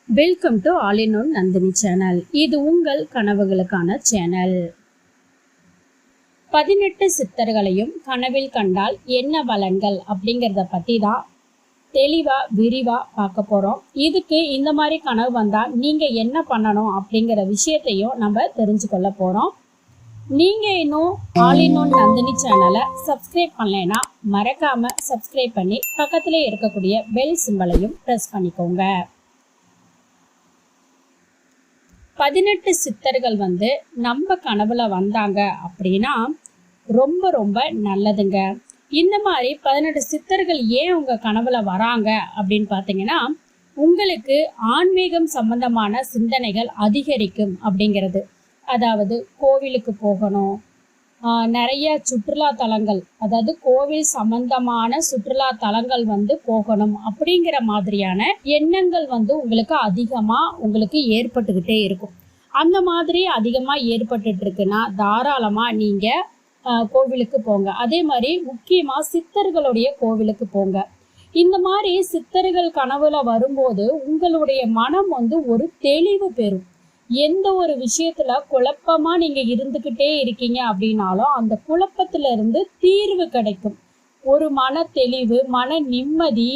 Welcome to all in one Nandini channel. இது உங்கள் கனவுகளுக்கான channel. 18 சித்தர்களையும் கனவில் கண்டால் என்ன பலன்கள் அப்படிங்கிறத பற்றி தான் தெளிவாக விரிவாக பார்க்க போகிறோம். இதுக்கு இந்த மாதிரி கனவு வந்தால் நீங்கள் என்ன பண்ணணும் அப்படிங்கிற விஷயத்தையும் நம்ம தெரிஞ்சுக்கொள்ள போகிறோம். நீங்கள் இன்னும் ஆல் இன் ஒன் நந்தினி சேனலை சப்ஸ்கிரைப் பண்ணலைன்னா மறக்காமல் சப்ஸ்கிரைப் பண்ணி பக்கத்திலே இருக்கக்கூடிய பெல் சிம்பலையும் ப்ரெஸ் பண்ணிக்கோங்க. 18 சித்தர்கள் நம்ம கனவுல வந்தாங்க அப்படின்னா ரொம்ப ரொம்ப நல்லதுங்க. இந்த மாதிரி 18 சித்தர்கள் ஏன் உங்க கனவுல வராங்க அப்படின்னு பார்த்தீங்கன்னா, உங்களுக்கு ஆன்மீகம் சம்பந்தமான சிந்தனைகள் அதிகரிக்கும் அப்படிங்கிறது. அதாவது கோவிலுக்கு போகணும், நிறைய சுற்றுலா தலங்கள், அதாவது கோவில் சம்பந்தமான சுற்றுலா தலங்கள் போகணும் அப்படிங்கிற மாதிரியான எண்ணங்கள் உங்களுக்கு உங்களுக்கு ஏற்பட்டுக்கிட்டே இருக்கும். அந்த மாதிரி அதிகமாக ஏற்பட்டுட்டு இருக்குன்னா தாராளமாக நீங்கள் கோவிலுக்கு போங்க. அதே மாதிரி முக்கியமாக சித்தர்களுடைய கோவிலுக்கு போங்க. இந்த மாதிரி சித்தர்கள் கனவுல வரும்போது உங்களுடைய மனம் ஒரு தெளிவு பெறும். எந்த ஒரு விஷயத்துல குழப்பமா நீங்க இருந்துகிட்டே இருக்கீங்க அப்படின்னாலும் அந்த குழப்பத்துல இருந்து தீர்வு கிடைக்கும். ஒரு மன தெளிவு, மன நிம்மதி,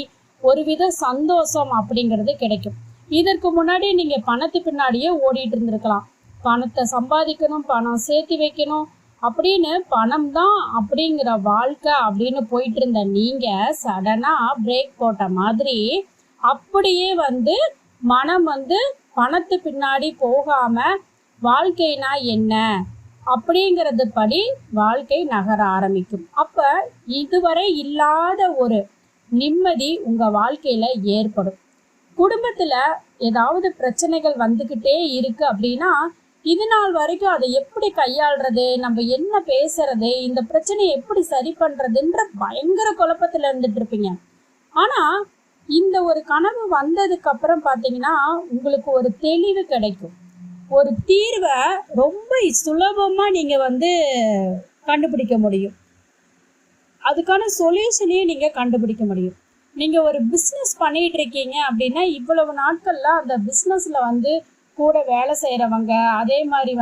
ஒருவித சந்தோஷம் அப்படிங்கிறது கிடைக்கும். இதற்கு முன்னாடி நீங்க பணத்து பின்னாடியே ஓடிட்டு இருந்திருக்கலாம். பணத்தை சம்பாதிக்கணும், பணம் சேர்த்து வைக்கணும் அப்படின்னு, பணம் தான் அப்படிங்கிற வாழ்க்கை அப்படின்னு போயிட்டு இருந்த நீங்க சடனா பிரேக் போட்ட மாதிரி அப்படியே மனம் பணத்து பின்னாடி போகாம வாழ்க்கைனா என்ன அப்படிங்கிறது படி வாழ்க்கை நகர ஆரம்பிக்கும். அப்ப இதுவரை இல்லாத ஒரு நிம்மதி உங்க வாழ்க்கையில ஏற்படும். குடும்பத்துல ஏதாவது பிரச்சனைகள் வந்துகிட்டே இருக்கு அப்படின்னா இது நாள் வரைக்கும் அதை எப்படி கையாளுறது, நம்ம என்ன பேசுறது, இந்த பிரச்சனையை எப்படி சரி பண்றதுன்ற பயங்கர குழப்பத்துல இருந்துட்டு இருப்பீங்க. ஆனா இந்த ஒரு கனவு வந்ததுக்கு அப்புறம் பார்த்தீங்கன்னா உங்களுக்கு ஒரு தெளிவு கிடைக்கும். ஒரு தீர்வை ரொம்ப சுலபமாக நீங்கள் கண்டுபிடிக்க முடியும். அதுக்கான சொல்யூஷனையும் நீங்கள் கண்டுபிடிக்க முடியும். நீங்கள் ஒரு பிஸ்னஸ் பண்ணிகிட்டு இருக்கீங்க அப்படின்னா இவ்வளவு நாட்களில் அந்த பிஸ்னஸில் கூட வேலை செய்கிறவங்க, அதே மாதிரி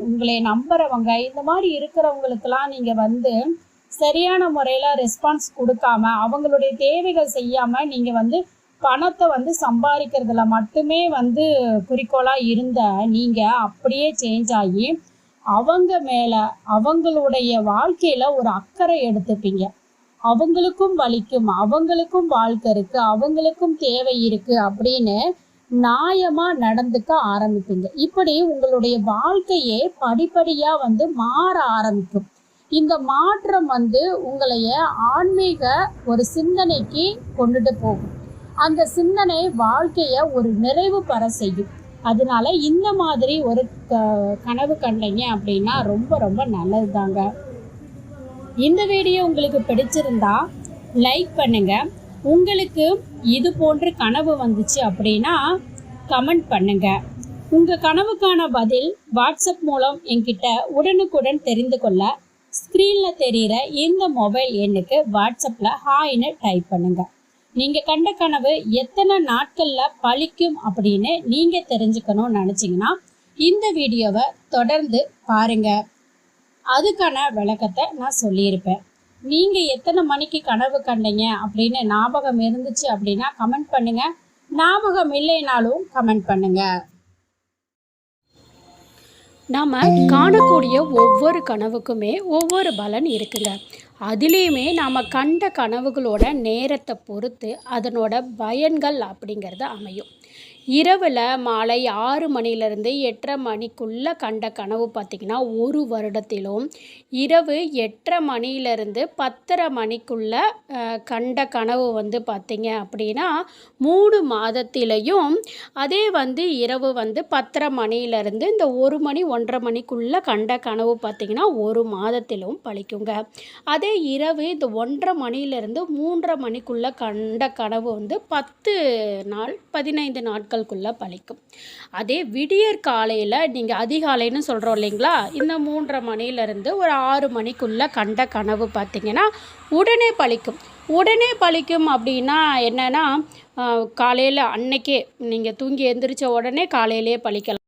உங்களை நம்புறவங்க, இந்த மாதிரி இருக்கிறவங்களுக்கெல்லாம் நீங்கள் சரியான முறையில் ரெஸ்பான்ஸ் கொடுக்காம அவங்களுடைய தேவைகள் செய்யாமல் நீங்கள் பணத்தை சம்பாதிக்கிறதுல மட்டுமே குறிக்கோளாக இருந்த நீங்கள் அப்படியே சேஞ்ச் ஆகி அவங்க மேலே அவங்களுடைய வாழ்க்கையில் ஒரு அக்கறை எடுத்துப்பீங்க. அவங்களுக்கும் வலிக்கும், அவங்களுக்கும் வாழ்க்கை இருக்குது, அவங்களுக்கும் தேவை இருக்குது அப்படின்னு நியாயமாக நடந்துக்க ஆரம்பிப்பீங்க. இப்படி உங்களுடைய வாழ்க்கையே படிப்படியாக மாற ஆரம்பிக்கும். இந்த மாற்றம் உங்களைய ஆன்மீக ஒரு சிந்தனைக்கு கொண்டுட்டு போகும். அந்த சிந்தனை வாழ்க்கையை ஒரு நிறைவு பெற செய்யும். அதனால இந்த மாதிரி ஒரு கனவு கண்டீங்க அப்படின்னா ரொம்ப ரொம்ப நல்லது தாங்க. இந்த வீடியோ உங்களுக்கு பிடிச்சிருந்தா லைக் பண்ணுங்க. உங்களுக்கு இது போன்ற கனவு வந்துச்சு அப்படின்னா கமெண்ட் பண்ணுங்க. உங்கள் கனவுக்கான பதில் வாட்ஸ்அப் மூலம் என்கிட்ட உடனுக்குடன் தெரிந்து கொள்ள ஸ்க்ரீனில் தெரிகிற இந்த மொபைல் எண்ணுக்கு வாட்ஸ்அப்பில் ஹாய்னு டைப் பண்ணுங்கள். நீங்கள் கண்ட கனவு எத்தனை நாட்களில் பழிக்கும் அப்படின்னு நீங்கள் தெரிஞ்சுக்கணும்னு நினச்சிங்கன்னா இந்த வீடியோவை தொடர்ந்து பாருங்கள். அதுக்கான விளக்கத்தை நான் சொல்லியிருப்பேன். நீங்கள் எத்தனை மணிக்கு கனவு கண்டீங்க அப்படின்னு ஞாபகம் இருந்துச்சு அப்படின்னா கமெண்ட் பண்ணுங்கள். ஞாபகம் இல்லைனாலும் கமெண்ட் பண்ணுங்கள். நாம் காணக்கூடிய ஒவ்வொரு கனவுக்குமே ஒவ்வொரு பலன் இருக்குங்க. அதுலேயுமே நாம் கண்ட கனவுகளோட நேரத்தை பொறுத்து அதனோட பயன்கள் அப்படிங்கிறது அமையும். இரவில் மாலை 6 மணிலேருந்து 8:30 மணிக்குள்ளே கண்ட கனவு பார்த்திங்கன்னா 1 வருடத்திலும், இரவு 8:30 மணிலேருந்து 10:30 மணிக்குள்ளே கண்ட கனவு பார்த்திங்க அப்படின்னா 3 மாதத்திலையும், அதே இரவு 10:30 மணிலேருந்து இந்த 1 மணி 1:30 மணிக்குள்ளே கண்ட கனவு பார்த்திங்கன்னா 1 மாதத்திலும் பழிக்குங்க. அதே இரவு இந்த 1:30 மணிலேருந்து 3:30 மணிக்குள்ளே கண்ட கனவு 10 நாள் 15 நாட்கள் நாட்களுக்குள்ளே பலிக்கும். அதே விடியற் காலையில் நீங்கள் அதிகாலைன்னு சொல்கிறோம் இல்லைங்களா, இந்த 3:30 மணிலேருந்து ஒரு 6 மணிக்குள்ளே கண்ட கனவு பார்த்திங்கன்னா உடனே பலிக்கும். உடனே பலிக்கும் அப்படின்னா என்னென்னா, காலையில் அன்னைக்கே நீங்கள் தூங்கி எந்திரிச்ச உடனே காலையிலேயே பலிக்கலாம்.